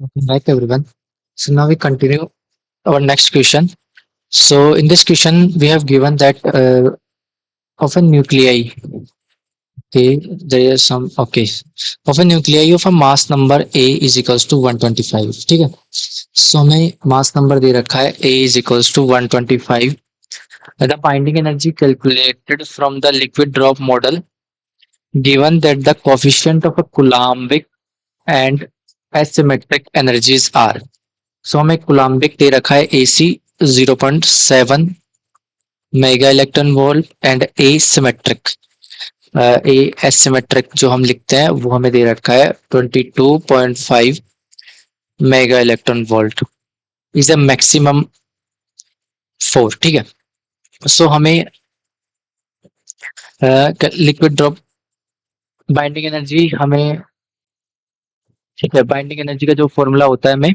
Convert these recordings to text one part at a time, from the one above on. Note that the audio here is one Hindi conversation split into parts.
Welcome back, everyone. So now we continue our next question. So in this question, we have given that of a nuclei. Okay, there is some. Okay, of a nuclei of a mass number A is equals to 125. ठीक है. So हमें mass number दे रखा है A is equals to 125. The binding energy calculated from the liquid drop model, given that the coefficient of a Coulombic and asymmetric energies are. सो हमें कुलाम्बिक दे रखा है AC 0.7 mega electron volt and A symmetric A asymmetric जो हम लिखते हैं वो हमें दे रखा है 22.5 mega electron volt is a maximum 4. ठीक है. सो हमें लिक्विड ड्रॉप बाइंडिंग एनर्जी हमें. ठीक है. बाइंडिंग एनर्जी का जो फॉर्मूला होता है हमें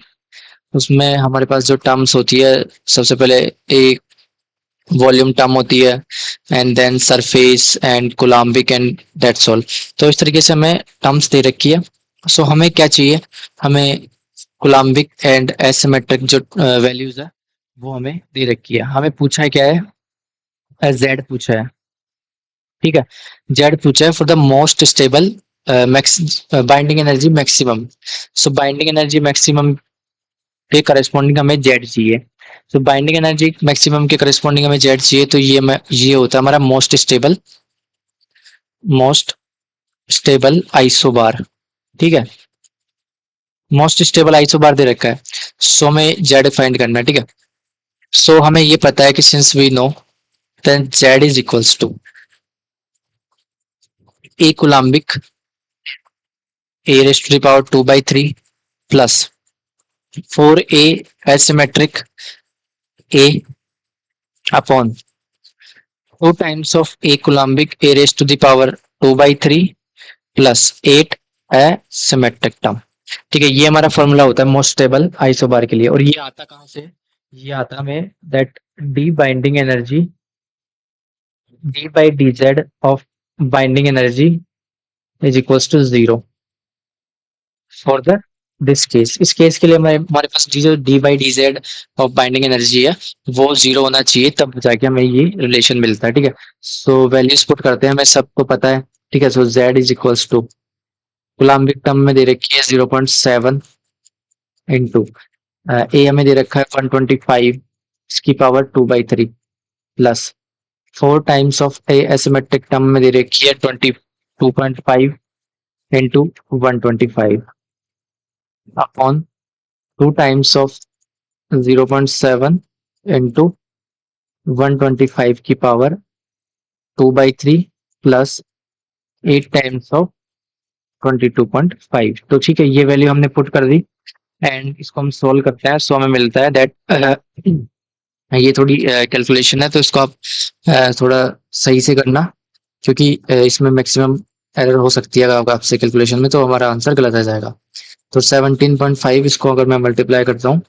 उसमें हमारे पास जो टर्म्स होती है सबसे पहले एक वॉल्यूम टर्म होती है and then surface and coulombic and that's all. तो इस तरीके से हमें टर्म्स दे रखी है. सो हमें क्या चाहिए. हमें कोलम्बिक एंड एसिमेट्रिक जो वैल्यूज है वो हमें दे रखी है. हमें पूछा है क्या है. जेड पूछा है. ठीक है. जेड पूछा है for the most stable binding energy maximum. So binding energy maximum के करस्पॉन्डिंग हमें जेड चाहिए. तो बाइंडिंग एनर्जी मैक्सिमम के करस्पॉन्डिंग हमें जेड चाहिए. तो ये होता है हमारा मोस्ट स्टेबल आइसोबार. ठीक है. मोस्ट स्टेबल आइसोबार दे रखा है. सो हमें जेड फाइंड करना है. ठीक है. सो हमें ये पता है कि since we know then Z is equals to A coulombic A raise to the power 2/3 plus 4a asymmetric a upon 2 times of a coulombic a raised to the power 2/3 plus 8 symmetric term. ठीक है. ये हमारा फॉर्मूला होता है मोस्ट स्टेबल आइसोबार के लिए. और ये आता कहाँ से. ये आता हमें that D binding energy D by D Z of binding energy is equals to 0 for the this case. इस केस के लिए हमारे पास जो D by D Z of binding energy है वो 0 होना चाहिए तब जाके हमें ये रिलेशन मिलता है. ठीक है. सो वैल्यूज पुट करते हैं. हमें सबको पता है. ठीक है. So Z is equals to coulombic term में दे रखी है 0.7 इंटू ए हमें दे रखा है 125 इसकी power 2/3 plus 4 times of A asymmetric term में दे रखी है 22.5 into 125 upon 2 times of 0.7 into 125 की पावर 2/3 प्लस 8 टाइम्स ऑफ 22.5. तो ठीक है. ये वैल्यू हमने पुट कर दी एंड इसको हम सोल्व करते हैं. सो हमें मिलता है दैट ये थोड़ी कैलकुलेशन है तो इसको आप थोड़ा सही से करना क्योंकि इसमें मैक्सिमम एरर हो सकती है आपसे कैलकुलेशन में. तो हमारा आंसर गलत आ जाएगा. तो 17.5 इसको अगर मैं मल्टीप्लाई करता हूँ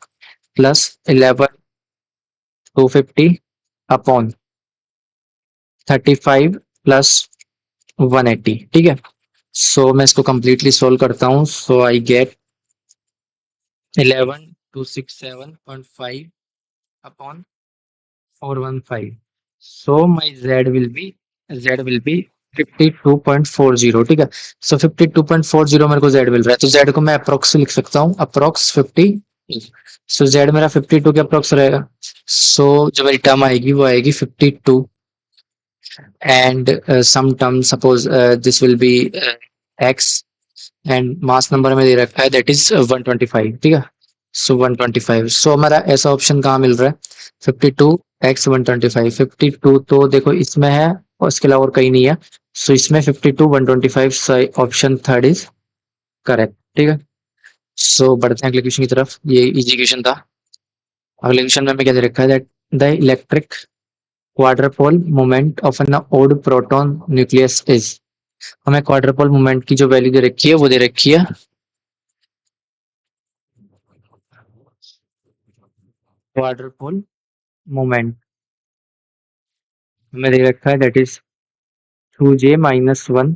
प्लस 11 250 अपॉन 35 प्लस 180. ठीक है. सो मैं इसको कंप्लीटली सोल्व करता हूँ. So I gate 11267.5 upon 415. So my Z will be 52.40. ठीक है. सो 52.40 मेरे को Z मिल रहा है. तो Z को मैं अप्रोक्स लिख सकता हूँ. अप्रोक्स 50. सो Z मेरा 52 के अप्रोक्स रहेगा. सो जो मेरी टर्म आएगी वो आएगी 52 and some term suppose this will be X and mass number में दे रखा है दैट इज 125. ठीक है. सो 125. सो हमारा ऐसा ऑप्शन कहाँ मिल रहा है 52x 125. 52 तो देखो इसमें है और इसके अलावा और कहीं नहीं है. सो इसमें 52 125 ऑप्शन थर्ड इज करेक्ट. ठीक है. सो बढ़ते हैं अगले क्वेश्चन की तरफ. ये इजी क्वेश्चन था. अगले क्वेश्चन में हमें क्या दे रखा है that the electric quadrupole moment of an odd proton nucleus is. हमें क्वाड्रपोल मोमेंट की जो वैल्यू दे रखी है वो दे रखी है क्वाड्रपोल मोमेंट हमें दे रखा है that is 2j-1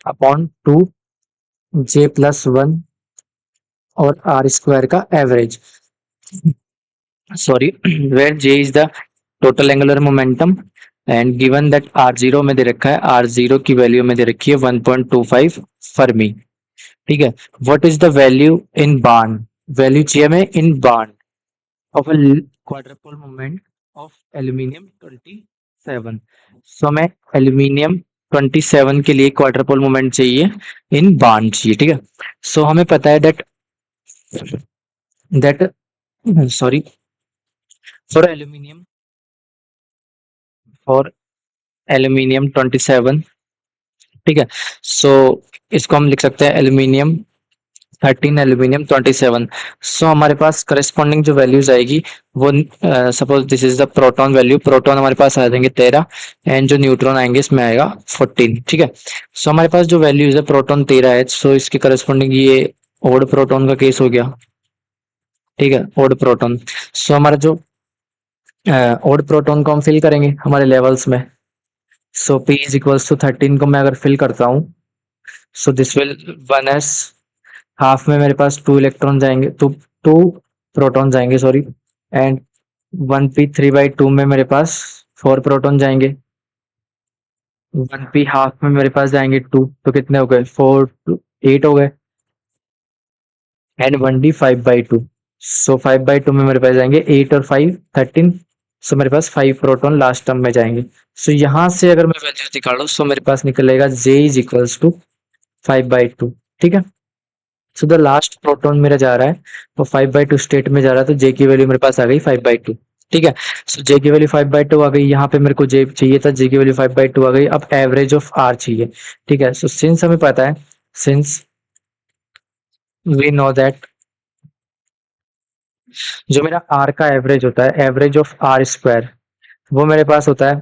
upon 2j+1 और आर स्क्वायर का average, sorry, where J is the total angular momentum and given that R zero में दे रखा है, आर जीरो की वैल्यू में दे रखी है 1.25 फर्मी। ठीक है, what is the value in barn, value चाहिए हमें in barn of a quadrupole moment of aluminium 27। So हमें एल्यूमिनियम 27 के लिए क्वाड्रपल मोमेंट चाहिए इन बार्न चाहिए। ठीक है, सो हमें पता है that sorry, for aluminium, for aluminium 27, ठीक है, सो इसको हम लिख सकते हैं एल्यूमिनियम 13, एल्यूमिनियम 27। सो हमारे पास करस्पॉन्डिंग जो वैल्यूज आएगी वो, suppose this is the proton value, proton हमारे पास आ जाएंगे 13 एंड जो न्यूट्रॉन आएंगे इसमें आएगा 14। ठीक है, सो हमारे पास जो वैल्यूज है प्रोटॉन 13 है, सो इसके करस्पॉन्डिंग ये ओड प्रोटॉन का केस हो गया। ठीक है, ओड प्रोटॉन, सो हमारा जो ओड प्रोटॉन को हम फिल करेंगे हमारे लेवल्स में। सो P इज इक्वल्स टू 13 को मैं अगर फिल करता हूँ, सो दिस विल 1s, हाफ में मेरे पास 2 इलेक्ट्रॉन जाएंगे, टू प्रोटॉन जाएंगे, सॉरी, एंड 1p 3/2 में मेरे पास 4 प्रोटॉन जाएंगे, 1p हाफ में मेरे पास जाएंगे 2, तो कितने हो गए, 4 8 हो गए, एंड 1d 5/2। सो 5/2 में मेरे पास जाएंगे 8 और 5 13, सो मेरे पास 5 प्रोटॉन लास्ट टर्म में जाएंगे। सो यहाँ से अगर मैं वैल्यू निकालूं, सो मेरे पास निकलेगा J इज इक्वल्स टू 5/2। ठीक है, सो द लास्ट प्रोटॉन मेरा जा रहा है वो 5/2 स्टेट में जा रहा है, तो जे की वैल्यू मेरे पास आ गई 5/2। ठीक है, सो जे की वैल्यू 5/2 आ गई, यहाँ पे मेरे को जे चाहिए था, जे की वैल्यू 5/2 आ गई, अब एवरेज ऑफ आर चाहिए। ठीक है, सो सिंस हमें पता है, सिंस वी नो दैट जो मेरा आर का एवरेज होता है, एवरेज ऑफ आर स्क्वायर, वो मेरे पास होता है,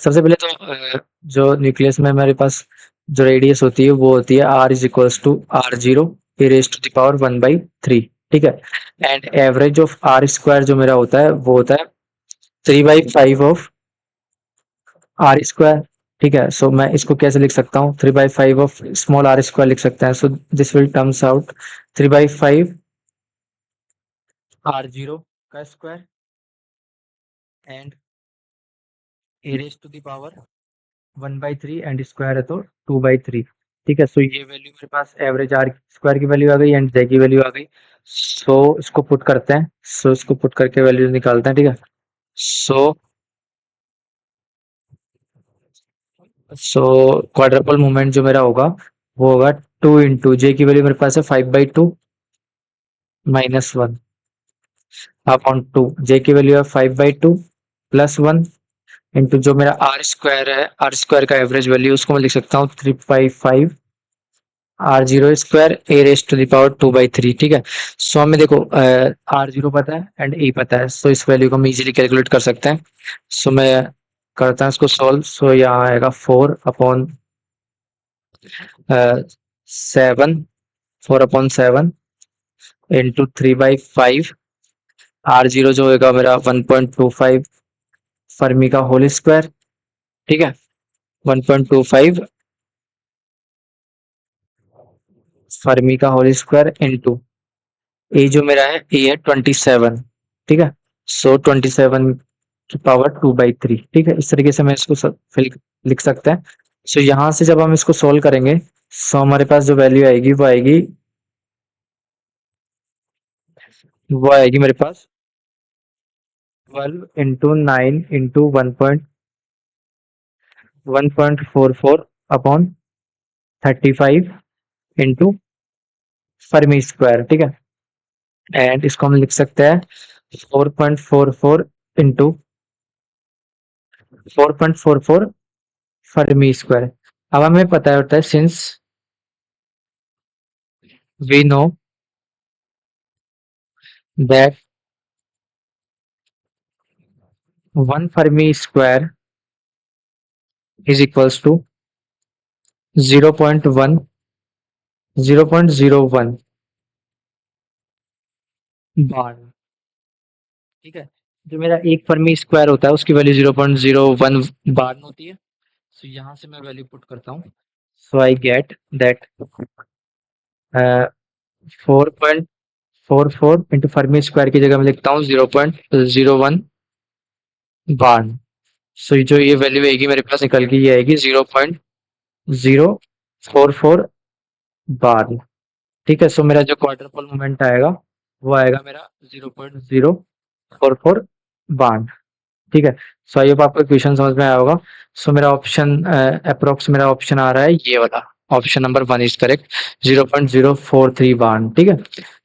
सबसे पहले तो जो न्यूक्लियस में मेरे पास जो रेडियस होती है वो होती है R is equals to R zero A raise to the power 1/3। ठीक है, and average of R square जो मेरा होता है वो होता है 3/5 ऑफ आर स्क्वायर। ठीक है, सो मैं इसको कैसे लिख सकता हूँ, 3/5 ऑफ स्मॉल आर स्क्वायर लिख सकते हैं, so this will turns out 3/5 R zero का square and A raise to the power 1/3 and square है तो 2/3। ठीक है, सो ये वैल्यू मेरे पास एवरेज आर स्क्वायर की वैल्यू आ गई एंड जे की वैल्यू आ गई। सो इसको पुट करते हैं, सो इसको पुट करके वैल्यू निकालते हैं। ठीक है, सो सो क्वाड्रपल मूवमेंट जो मेरा होगा वो होगा 2 जे की वैल्यू मेरे पास है 5/2 -1 अपॉन 2, जे की वैल्यू है 5/2 +1 इंटू जो मेरा आर स्क्वायर है, आर स्क्वायर का एवरेज वैल्यू उसको मैं लिख सकता हूँ 3/5 R zero square A raise to the power 2/3। ठीक है, सो हमें देखो आर जीरो पता है एंड ए पता है, सो इस वैल्यू को हम इजीली कैलकुलेट कर सकते हैं। सो मैं करता हूँ इसको सॉल्व, सो यहाँ आएगा 7, 4/7 इंटू 3/5, आर जीरो जो होगा मेरा 1.25 फर्मी का होल स्क्वायर। ठीक है, 1.25 फर्मी का होल स्क्वायर इंटू ए जो मेरा है, ए है 27। ठीक है, सो 27 की पावर 2/3। ठीक है, इस तरीके से मैं इसको फिल लिख सकते हैं। सो यहाँ से जब हम इसको सोल्व करेंगे, सो हमारे पास जो वैल्यू आएगी वो आएगी मेरे पास 12 into 9 into 1.44 upon 35 into fermi square. ठीक है, एंड इसको हम लिख सकते हैं 4.44 इंटू 4.44 फर्मी स्क्वायर। अब हमें पता होता है, since we know that 1 fermi square is equals to 0.1 bar. ठीक है, जो मेरा एक फर्मी स्क्वायर होता है उसकी वैल्यू 0.01 बार होती है। सो यहाँ से मैं वैल्यू पुट करता हूँ, so I get that 4.44 into fermi square की जगह मैं लिखता हूँ 0.01 बार। सो जो ये वैल्यू आएगी मेरे पास निकल के ये आएगी 0.044 बार। ठीक है, सो मेरा जो क्वार्टर पोल मोमेंट आएगा वो आएगा मेरा 0.044 बार। ठीक है, सो आई होप आपको क्वेश्चन समझ में आया होगा। सो मेरा ऑप्शन अप्रोक्स मेरा ऑप्शन आ रहा है ये वाला, option number 1 is correct, 0.043 bar. ठीक है,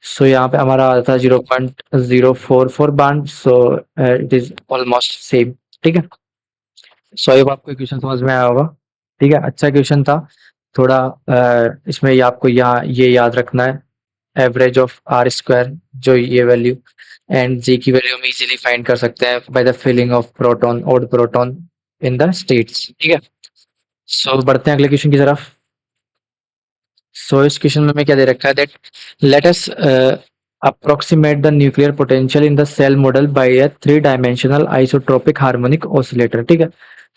सो यहाँ पे हमारा आता है 0.044 bar, so it is almost same. ठीक है, सो आई होप आपको क्वेश्चन समझ में आया होगा। ठीक है, अच्छा क्वेश्चन था थोड़ा। इसमें ये आपको यहाँ ये याद रखना है, एवरेज ऑफ आर स्क्वायर, जो ये वैल्यू एंड जी की वैल्यू हम इजीली फाइंड कर सकते हैं by the filling of proton odd proton in the states. ठीक है, सो बढ़ते हैं अगले क्वेश्चन की तरफ। सो इस क्वेश्चन में क्या दे रखा है, that let us approximate the nuclear potential in the cell model by a 3 dimensional isotropic harmonic oscillator। ठीक है,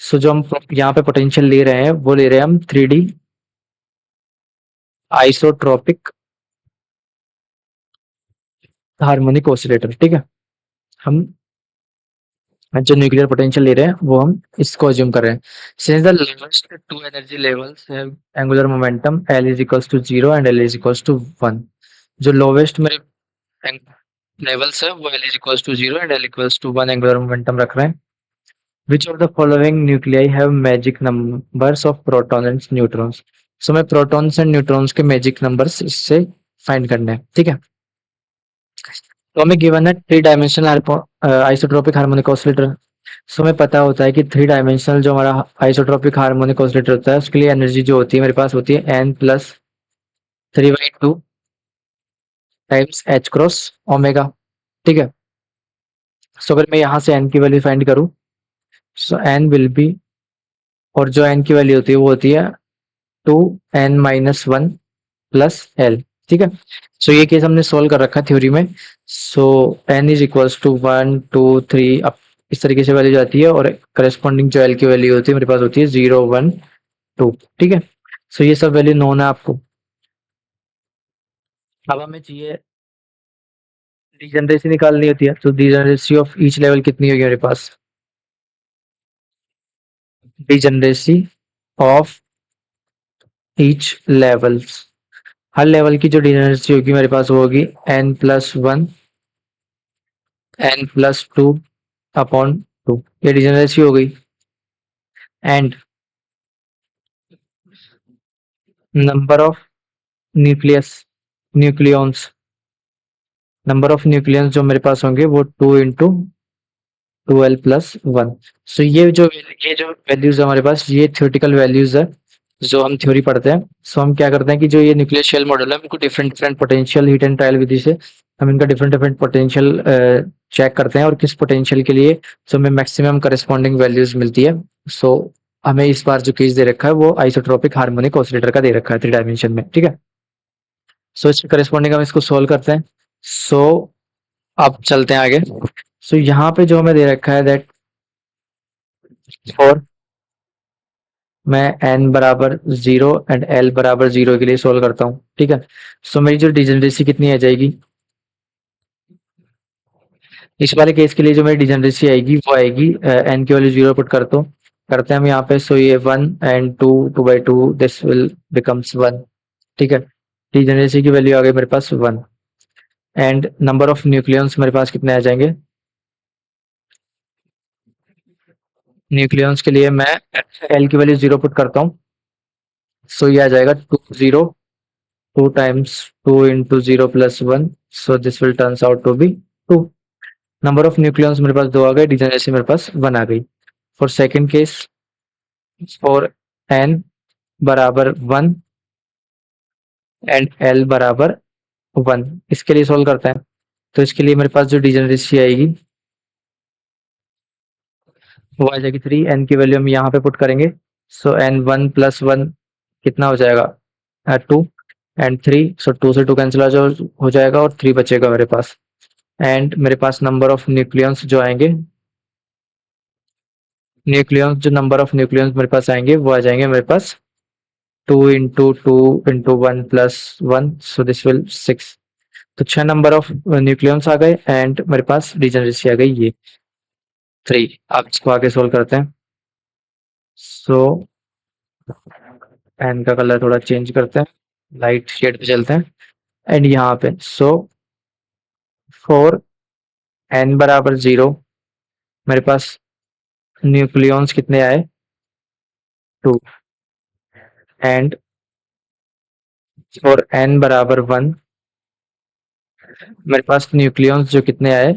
सो जो हम यहाँ पे पोटेंशियल ले रहे हैं वो ले रहे हैं हम 3D आइसोट्रोपिक हार्मोनिक ऑसिलेटर। ठीक है, हम जो न्यूक्लियर पोटेंशियल ले रहे हैं वो हम इसको अज्यूम कर रहे हैं। Since the lowest two energy levels have angular momentum L is equals to 0 and L is equals to 1। जो लोवेस्ट मेरे लेवल्स है वो L is equals to 0 and L equals to 1 angular momentum रख रहे हैं। Which of the following nuclei have magic numbers of protons and neutrons? सो मैं प्रोटॉन्स एंड न्यूट्रॉन्स के मैजिक नंबर्स इससे फाइंड करने हैं। ठीक है, तो हमें गिवन है 3 डायमेंशनल आइसोट्रोपिक हार्मोनिक ऑसिलेटर। सो हमें पता होता है कि 3 डायमेंशनल जो हमारा आइसोट्रोपिक हार्मोनिक ऑसिलेटर होता है उसके लिए एनर्जी जो होती है मेरे पास होती है n+3/2 times h cross omega. ठीक है, सो अगर मैं यहाँ से n की वैल्यू फाइंड करूँ, सो n विल बी, और जो n की वैल्यू होती है वो होती है 2n-1 प्लस एल। ठीक है, सो ये केस हमने सोल्व कर रखा है थ्योरी में। सो एन इज इक्वल्स टू 1 2 3, अब इस तरीके से वैल्यू जाती है और करस्पॉन्डिंग जो एल की वैल्यू होती है मेरे पास होती है 0 1 2। ठीक है, सो ये सब वैल्यू नोन है आपको। अब हमें चाहिए डीजेनरेसी निकालनी होती है, तो डीजेनरेसी ऑफ ईच लेवल कितनी होगी मेरे पास, डीजेनरेसी ऑफ ईच लेवल्स, हर लेवल की जो डीजेनरेसी होगी मेरे पास वो होगी n+1 n+2 अपॉन 2। ये डिजेनरेसी हो गई। And number of nucleus nucleons, number of nucleons जो मेरे पास होंगे वो 2 × 2l+1। सो ये जो वैल्यूज है हमारे पास, ये थ्योरेटिकल वैल्यूज है जो हम थ्योरी पढ़ते हैं। सो हम क्या करते हैं कि जो ये न्यूक्लियर शेल मॉडल है उनको different different potential heat and trial विधि से हम इनका डिफरेंट डिफरेंट पोटेंशियल चेक करते हैं और किस पोटेंशियल के लिए जो हमें मैक्सिमम करस्पॉन्डिंग वैल्यूज मिलती है। सो हमें इस बार जो केस दे रखा है वो आइसोट्रोपिक हार्मोनिक ऑसिलेटर का दे रखा है 3 डायमेंशन में। ठीक है, सो इसके करस्पॉन्डिंग हम इसको सोल्व करते हैं। सो अब चलते हैं आगे। सो यहाँ पे जो हमें दे रखा है दैट फॉर, मैं n बराबर 0 एंड l बराबर 0 के लिए सोल्व करता हूँ। ठीक है, सो मेरी जो डिजेनरेसी कितनी आ जाएगी, इस वाले केस के लिए जो मेरी डिजेनरेसी आएगी वो आएगी n की वैल्यू 0 पुट करते हैं हम यहाँ पे। सो ये 1 एंड 2 2/2 दिस विल बिकम्स 1। ठीक है, डिजेनरेसी की वैल्यू आ गई मेरे पास 1 एंड नंबर ऑफ न्यूक्लियंस मेरे पास कितने आ जाएंगे, न्यूक्लियंस के लिए मैं l की वैल्यू 0 पुट करता हूँ। सो ये आ जाएगा 2 times 2 × 0 + 1, so this will turns out to be 2। Number of nucleons मेरे पास 2 आ गए, डिजेनरेसी मेरे पास 1 आ गई। For second case, for n बराबर 1 एंड l बराबर 1, इसके लिए सोल्व करते हैं। तो इसके लिए मेरे पास जो डिजेनरेसी आएगी वो आ जाएगी 3, n की वैल्यू हम यहाँ पे पुट करेंगे। सो n 1 + 1 कितना हो जाएगा 2 एंड 3, सो 2 से 2 कैंसिल हो जाएगा और 3 बचेगा मेरे पास। एंड मेरे पास नंबर ऑफ न्यूक्लियंस जो आएंगे, न्यूक्लियंस जो नंबर ऑफ न्यूक्लियंस मेरे पास आएंगे वो आ जाएंगे मेरे पास 2 into 2 into 1 plus 1, so this will 6. तो 6 नंबर ऑफ न्यूक्लियॉन्स आ गए एंड मेरे पास डिजेनरेसी आ गई ये 3. आप इसको आगे सोल्व करते हैं. सो एन का कलर थोड़ा चेंज करते हैं, लाइट शेड पे चलते हैं एंड यहाँ पे सो 4 n = 0 मेरे पास न्यूक्लियॉन्स कितने आए 2 एंड फॉर n = 1 मेरे पास न्यूक्लियॉन्स जो कितने आए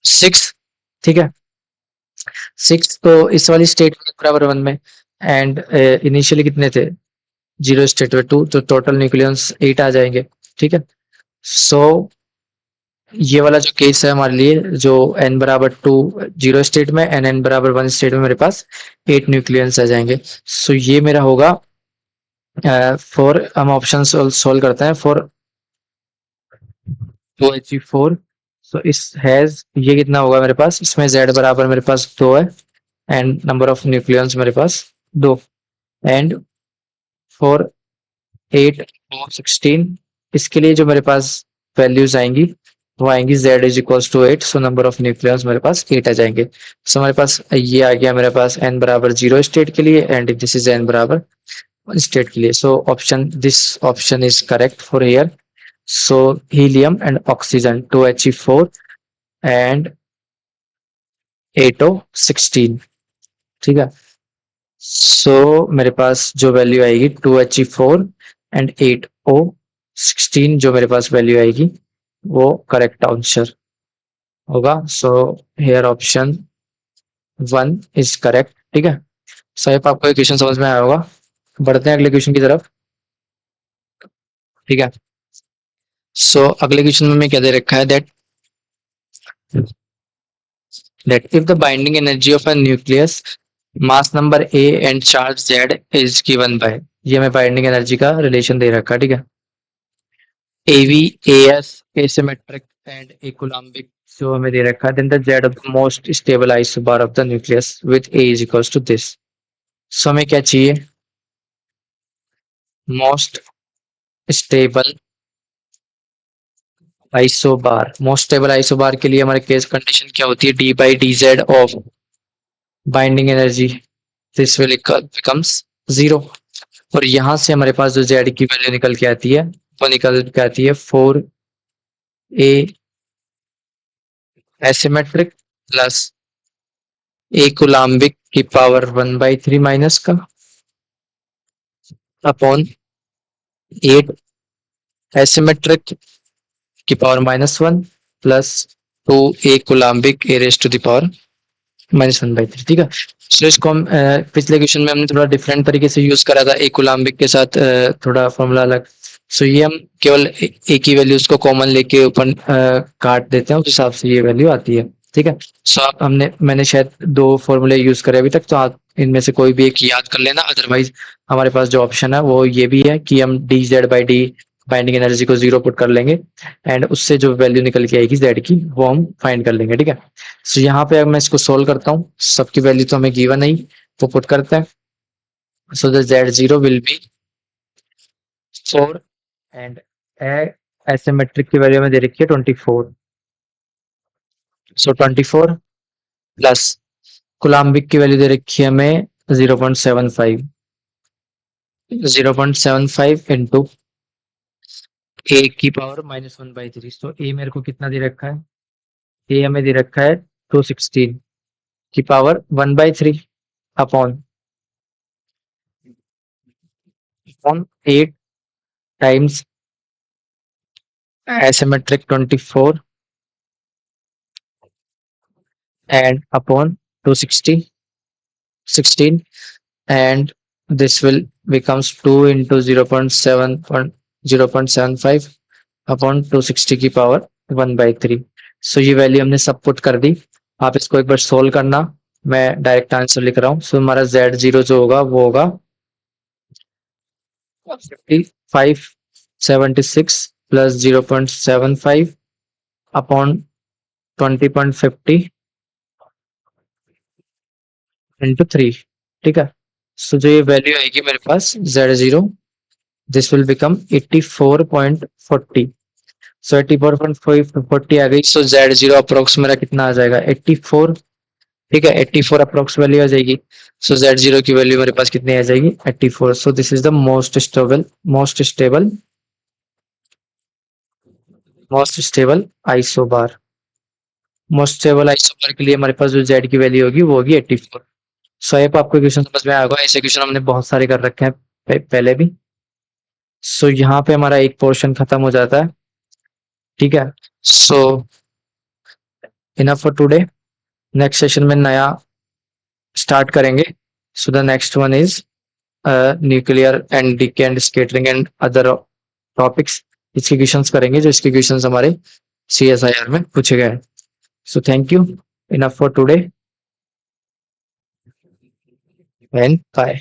6. ठीक है 6 तो इस वाली स्टेट में =1 में एंड इनिशियली कितने थे 0 स्टेट में 2, तो टोटल न्यूक्लियॉन्स 8 आ जाएंगे. ठीक है सो ये वाला जो केस है हमारे लिए जो n = 2 0 स्टेट में एंड n = 1 स्टेट में मेरे पास 8 न्यूक्लियंस आ जाएंगे. सो ये मेरा होगा फॉर हम ऑप्शन सोल्व करते हैं फॉर 2He4. सो इस हैज ये कितना होगा मेरे पास इसमें z बराबर मेरे पास 2 है एंड नंबर ऑफ न्यूक्लियंस मेरे पास 2 एंड फॉर 8 और 16 इसके लिए जो मेरे पास वैल्यूज आएंगी वो आएंगी z = 8. So number of nucleus मेरे पास 8 आ जाएंगे. सो हमारे पास ये आ गया मेरे पास n = 0 स्टेट के लिए and this is n = 1 state के लिए. So option this option is correct for here. So helium and oxygen 2He4 and 8O16. ठीक है सो मेरे पास जो वैल्यू आएगी 2He4 एंड 8O16 जो मेरे पास वैल्यू आएगी वो करेक्ट आंसर होगा. So here option 1 is correct. ठीक है सो आपको ये क्वेश्चन समझ में आया होगा. बढ़ते हैं अगले क्वेश्चन की तरफ. ठीक है सो अगले क्वेश्चन में मैं क्या दे रखा है that if the binding energy of a nucleus mass number a and charge z is given by, ये मैं बाइंडिंग एनर्जी का रिलेशन दे रखा है. ठीक है AV AS asymmetric and ecoulombic जो हमें दे रखा है then the Z of the most stable isobar of the nucleus with A is equals to this. So हमें क्या चाहिए most stable isobar. most stable isobar के लिए हमारे केस कंडीशन क्या होती है d/dz of binding energy this will becomes 0. और यहाँ से हमारे पास जो Z की वैल्यू निकल के आती है वो निकल के आती है 4A asymmetric प्लस ecoulombic की पावर 1/3 माइनस का अपॉन 8 asymmetric की power -1 plus 2A coulombic A raised to the power -1/3. ठीक है सो इसको हम पिछले क्वेश्चन में हमने थोड़ा डिफरेंट तरीके से यूज करा था ए कोलम्बिक के साथ थोड़ा फॉर्मूला अलग. सो ये हम केवल ए की वैल्यूज को कॉमन लेके ऊपर काट देते हैं उस हिसाब से ये वैल्यू आती है. ठीक है सो आप मैंने शायद 2 फॉर्मूले यूज करे अभी तक तो आप इनमें से कोई भी एक याद कर लेना. अदरवाइज हमारे पास जो ऑप्शन है वो ये भी है कि हम dz/d बाइंडिंग एनर्जी को 0 पुट कर लेंगे एंड उससे जो वैल्यू निकल के आएगी z की वो हम फाइंड कर लेंगे. ठीक है सो यहाँ पे अगर मैं इसको सोल्व करता हूँ सबकी वैल्यू तो हमें गिवन नहीं वो पुट करते हैं. So the z0 will be 4 and asymmetric की वैल्यू में दे रखी है 24. सो 24 प्लस कोलम्बिक की वैल्यू दे रखी है हमें 0.75. 0.75 इंटू ए की पावर -1/3. तो ए मेरे को कितना दे रखा है ए हमें दे रखा है 216 की power 1/3 upon 8 times asymmetric 24 and upon 216 and this will becomes 2 into 0.75 upon 260 की पावर 1/3. सो ये वैल्यू हमने सब पुट कर दी. आप इसको एक बार सोल्व करना मैं डायरेक्ट आंसर लिख रहा हूँ. सो हमारा z0 जो होगा वो होगा 5576 प्लस 0.75 अपॉन 20.50 into 3. ठीक है सो जो ये वैल्यू आएगी मेरे पास Z0, दिस विल बिकम 84.40। सो 84.40 आ गई। सो Z0 अप्रोक्स मेरा कितना आ जाएगा 84। ठीक है, 84 अप्रोक्स वैल्यू आ जाएगी। सो Z0 की वैल्यू मेरे पास कितनी आ जाएगी 84। So this is the most stable isobar. Most stable isobar के लिए हमारे पास जो Z की वैल्यू होगी वो होगी 84। सो आई होप आपको क्वेश्चन समझ में आया होगा। ऐसे क्वेश्चन हमने बहुत सारे कर रखे हैं पहले भी। सो यहाँ पे हमारा एक पोर्शन खत्म हो जाता है। ठीक है, so enough for today. Next session में नया स्टार्ट करेंगे। So the next one is nuclear and decay and scattering and other topics. इसके क्वेश्चंस करेंगे, जो इसके क्वेश्चंस हमारे CSIR में पूछे गए हैं। So thank you, enough for today and bye.